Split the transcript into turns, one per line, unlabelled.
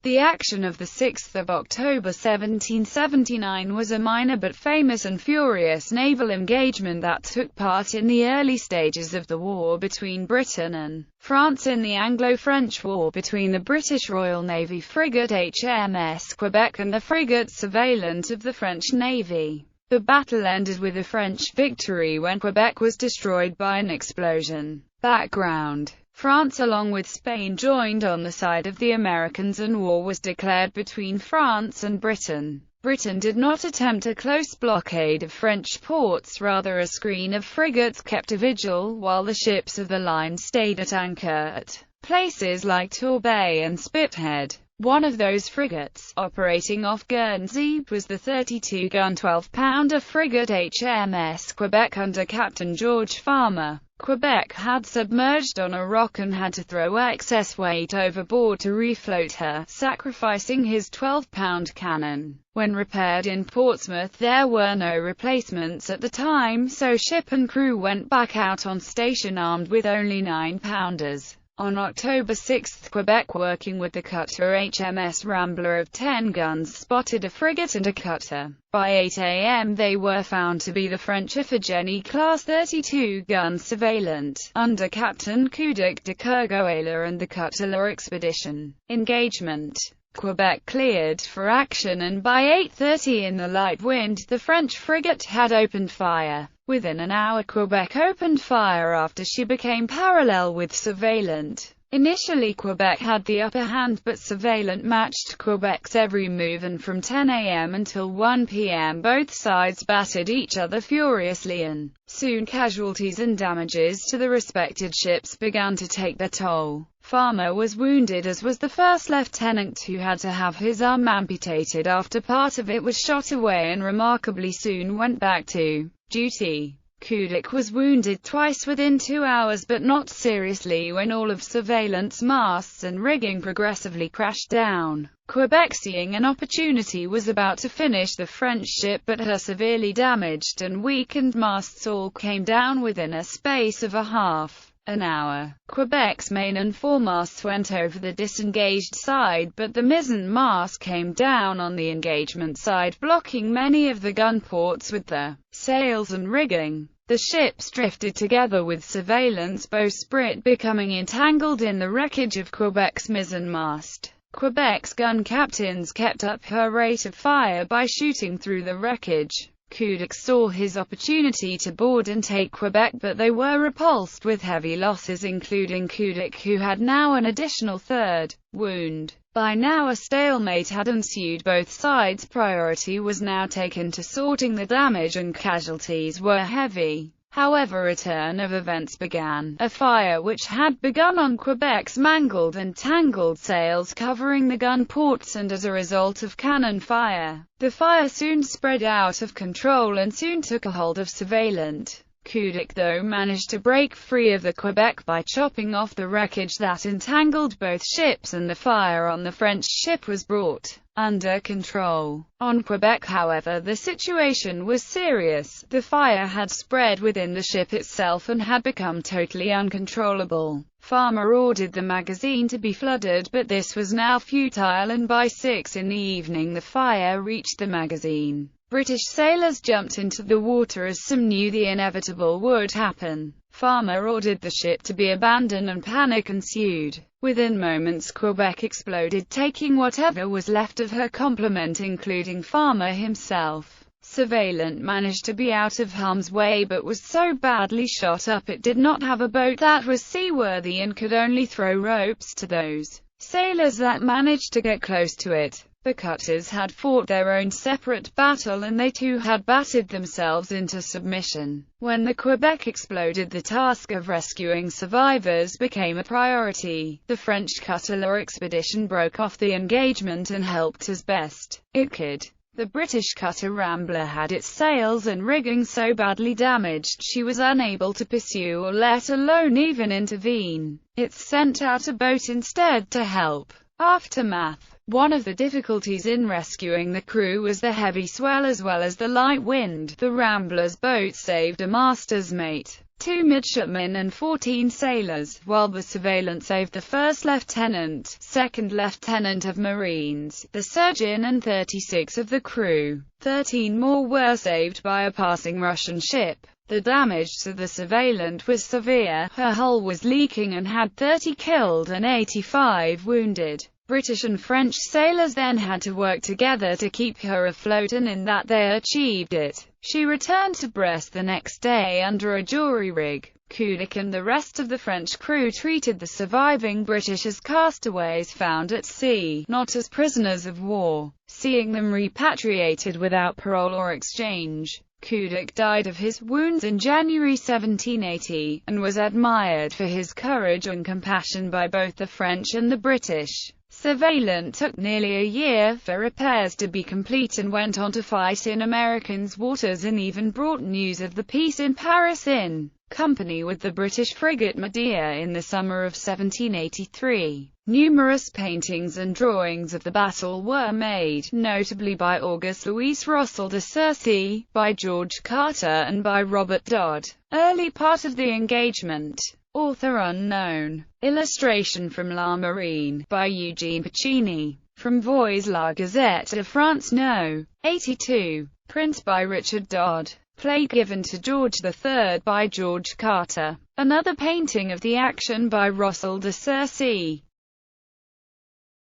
The action of 6 October 1779 was a minor but famous and furious naval engagement that took part in the early stages of the war between Britain and France in the Anglo-French War between the British Royal Navy frigate HMS Quebec and the frigate Surveillante of the French Navy. The battle ended with a French victory when Quebec was destroyed by an explosion. Background: France along with Spain joined on the side of the Americans and war was declared between France and Britain. Britain did not attempt a close blockade of French ports, rather a screen of frigates kept a vigil, while the ships of the line stayed at anchor at places like Torbay and Spithead. One of those frigates, operating off Guernsey, was the 32-gun 12-pounder frigate HMS Quebec under Captain George Farmer. Quebec had submerged on a rock and had to throw excess weight overboard to refloat her, sacrificing his 12-pound cannon. When repaired in Portsmouth, there were no replacements at the time, so ship and crew went back out on station armed with only 9-pounders. On October 6, Quebec, working with the cutter HMS Rambler of 10 guns, spotted a frigate and a cutter. By 8 a.m. they were found to be the French Iphigenie-class 32-gun Surveillante, under Captain Coudec de Kerguelen, and the cutter Expedition. Engagement: Quebec cleared for action, and by 8:30 in the light wind, the French frigate had opened fire. Within an hour, Quebec opened fire after she became parallel with Surveillante. Initially Quebec had the upper hand, but Surveillante matched Quebec's every move, and from 10 a.m. until 1 p.m. both sides battered each other furiously, and soon casualties and damages to the respected ships began to take their toll. Farmer was wounded, as was the first lieutenant, who had to have his arm amputated after part of it was shot away, and remarkably soon went back to duty. Coudec was wounded twice within 2 hours, but not seriously, when all of Surveillante's masts and rigging progressively crashed down. Quebec, seeing an opportunity, was about to finish the French ship, but her severely damaged and weakened masts all came down within a space of a half an hour. Quebec's main and foremasts went over the disengaged side, but the mizzen mast came down on the engagement side, blocking many of the gun ports with the sails and rigging. The ships drifted together, with Surveillante's bowsprit becoming entangled in the wreckage of Quebec's mizzen mast. Quebec's gun captains kept up her rate of fire by shooting through the wreckage. Coudec saw his opportunity to board and take Quebec, but they were repulsed with heavy losses, including Coudec, who had now an additional third wound. By now a stalemate had ensued. Both sides' priority was now taken to sorting the damage, and casualties were heavy. However, a turn of events began. A fire which had begun on Quebec's mangled and tangled sails covering the gun ports, and as a result of cannon fire, the fire soon spread out of control and soon took a hold of Surveillante. Coudec, though, managed to break free of the Quebec by chopping off the wreckage that entangled both ships, and the fire on the French ship was brought under control. On Quebec, however, the situation was serious. The fire had spread within the ship itself and had become totally uncontrollable. Farmer ordered the magazine to be flooded, but this was now futile, and by 6 in the evening the fire reached the magazine. British sailors jumped into the water, as some knew the inevitable would happen. Farmer ordered the ship to be abandoned, and panic ensued. Within moments Quebec exploded, taking whatever was left of her complement, including Farmer himself. Surveillante managed to be out of harm's way, but was so badly shot up it did not have a boat that was seaworthy, and could only throw ropes to those sailors that managed to get close to it. The cutters had fought their own separate battle, and they too had battered themselves into submission. When the Quebec exploded, the task of rescuing survivors became a priority. The French cutter Expedition broke off the engagement and helped as best it could. The British cutter Rambler had its sails and rigging so badly damaged she was unable to pursue, or let alone even intervene. It sent out a boat instead to help. Aftermath: one of the difficulties in rescuing the crew was the heavy swell as well as the light wind. The Rambler's boat saved a master's mate. 2 midshipmen and 14 sailors, while the Surveillante saved the first lieutenant, second lieutenant of Marines, the surgeon and 36 of the crew. 13 more were saved by a passing Russian ship. The damage to the Surveillante was severe, her hull was leaking and had 30 killed and 85 wounded. British and French sailors then had to work together to keep her afloat, and in that they achieved it. She returned to Brest the next day under a jury rig. Quebec and the rest of the French crew treated the surviving British as castaways found at sea, not as prisoners of war, seeing them repatriated without parole or exchange. Quebec died of his wounds in January 1780, and was admired for his courage and compassion by both the French and the British. Surveillante took nearly a year for repairs to be complete and went on to fight in Americans' waters, and even brought news of the peace in Paris in company with the British frigate Medea in the summer of 1783. Numerous paintings and drawings of the battle were made, notably by Auguste Louis Rossel de Cercy, by George Carter and by Robert Dodd. Early part of the engagement. Author unknown. Illustration from La Marine, by Eugene Piccini. From Voix La Gazette de France No. 82. Print by Richard Dodd. Plate given to George III by George Carter. Another painting of the action by Rossel de Cercy.